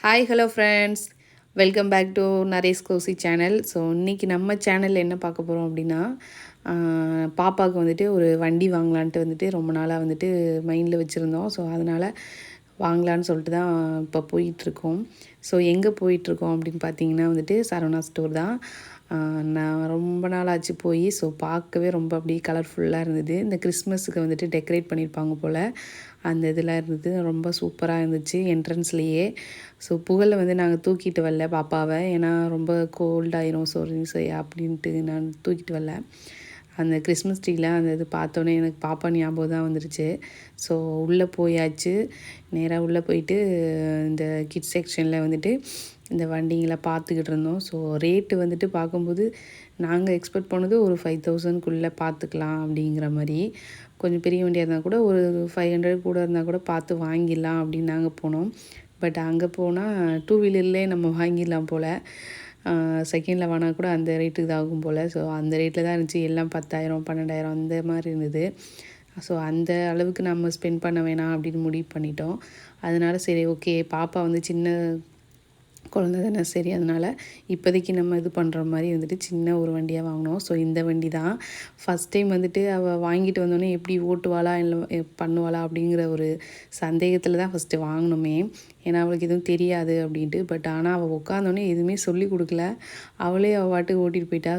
Hi hello friends, welcome back to Naresh Kosi channel. So இன்றைக்கி நம்ம சேனலில் என்ன பார்க்க போகிறோம் அப்படின்னா, பாப்பாவுக்கு வந்துட்டு ஒரு வண்டி வாங்கலான்ட்டு வந்துட்டு ரொம்ப நாளாக வந்துட்டு மைண்டில் வச்சுருந்தோம். ஸோ அதனால் வாங்கலான்னு சொல்லிட்டு தான் இப்போ போயிட்டுருக்கோம். ஸோ எங்கே போயிட்டுருக்கோம் அப்படின்னு பார்த்தீங்கன்னா வந்துட்டு சரவணா ஸ்டோர் தான். நான் ரொம்ப நாள் ஆச்சு போய். ஸோ பார்க்கவே ரொம்ப அப்படியே கலர்ஃபுல்லாக இருந்தது. இந்த கிறிஸ்மஸுக்கு வந்துட்டு டெக்கரேட் பண்ணியிருப்பாங்க போல், அந்த இதெல்லாம் இருந்தது. ரொம்ப சூப்பராக இருந்துச்சு என்ட்ரன்ஸ்லேயே. ஸோ புகழை வந்து நாங்கள் தூக்கிட்டு வரல பாப்பாவை, ஏன்னா ரொம்ப கோல்டாயிரும் சரி அப்படின்ட்டு நான் தூக்கிட்டு வரல. அந்த கிறிஸ்மஸ் ட்ரீயில் அந்த இது பார்த்தோன்னே எனக்கு பாப்பா ஞாபகம் தான் வந்துருச்சு. ஸோ உள்ளே போயாச்சு. நேராக உள்ளே போயிட்டு இந்த கிட்ஸ் செக்ஷனில் வந்துட்டு இந்த வண்டிங்களை பார்த்துக்கிட்டு இருந்தோம். ஸோ ரேட்டு வந்துட்டு பார்க்கும்போது நாங்கள் எக்ஸ்பெக்ட் பண்ணது ஒரு 5000க்குள்ளே பார்த்துக்கலாம் அப்படிங்கிற மாதிரி. கொஞ்சம் பெரிய வண்டியாக இருந்தால் கூட ஒரு 500 கூட இருந்தால் கூட பார்த்து வாங்கிடலாம் அப்படின்னு நாங்கள் போனோம். பட் அங்கே போனால் டூ வீலர்லேயே நம்ம வாங்கிடலாம் போல். செகண்டில் வாங்கினா கூட அந்த ரேட்டுக்கு தான் ஆகும் போல். ஸோ அந்த ரேட்டில் தான் இருந்துச்சு. எல்லாம் 10,000 12,000 அந்த மாதிரி இருந்தது. ஸோ அந்த அளவுக்கு நம்ம ஸ்பெண்ட் பண்ண வேணாம் அப்படின்னு முடிவு பண்ணிட்டோம். அதனால் சரி ஓகே, பாப்பா வந்து சின்ன குழந்த தானே, சரி அதனால் இப்போதைக்கு நம்ம இது பண்ணுற மாதிரி வந்துட்டு சின்ன ஒரு வண்டியாக வாங்கினோம். ஸோ இந்த வண்டி தான் ஃபஸ்ட் டைம் வந்துட்டு அவள் வாங்கிட்டு வந்தோடனே எப்படி ஓட்டுவாளா இல்லை பண்ணுவாளா அப்படிங்கிற ஒரு சந்தேகத்தில் தான் ஃபஸ்ட்டு வாங்கினோமே. ஏன்னா அவளுக்கு எதுவும் தெரியாது அப்படின்ட்டு. பட் ஆனால் அவள் உட்காந்தோடனே எதுவுமே சொல்லி கொடுக்கல, அவளே அவள் பாட்டுக்கு ஓட்டிகிட்டு போயிட்டா.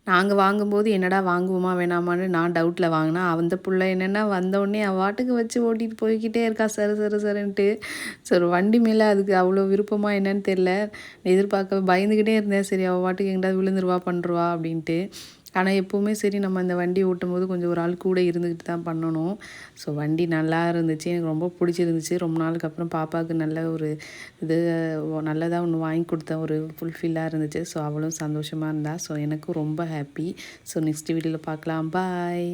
நாங்கள் வாங்கும்போது என்னடா வாங்குவோமா வேணாமான்னு நான் டவுட்டில் வாங்கினேன். அந்த புள்ள என்னென்னா வந்தோடனே அவள் பாட்டுக்கு வச்சு ஓட்டிகிட்டு போய்க்கிட்டே இருக்கா சரு சரு சருன்ட்டு. சரி வண்டி மேலே அதுக்கு அவ்வளோ விருப்பமா என்னன்னு தெரில. எதிர்பார்க்க பயந்துக்கிட்டே இருந்தேன். சரி அவள் பாட்டுக்கு எங்கேயாவது விழுந்துருவா பண்ணுருவா அப்படின்ட்டு. ஆனால் எப்போவுமே சரி நம்ம இந்த வண்டி ஓட்டும்போது கொஞ்சம் ஒரு ஆள் கூட இருந்துக்கிட்டு தான் பண்ணணும். ஸோ வண்டி நல்லா இருந்துச்சு, எனக்கு ரொம்ப பிடிச்சிருந்துச்சு. ரொம்ப நாளுக்கு அப்புறம் பாப்பாவுக்கு நல்ல ஒரு இது நல்லதாக ஒன்று வாங்கி கொடுத்தேன், ஒரு ஃபுல்ஃபில்லாக இருந்துச்சு. ஸோ அவளும் சந்தோஷமாக இருந்தா. ஸோ எனக்கும் ரொம்ப ஹாப்பி. ஸோ நெக்ஸ்ட் வீடியோவில் பார்க்கலாம். பாய்.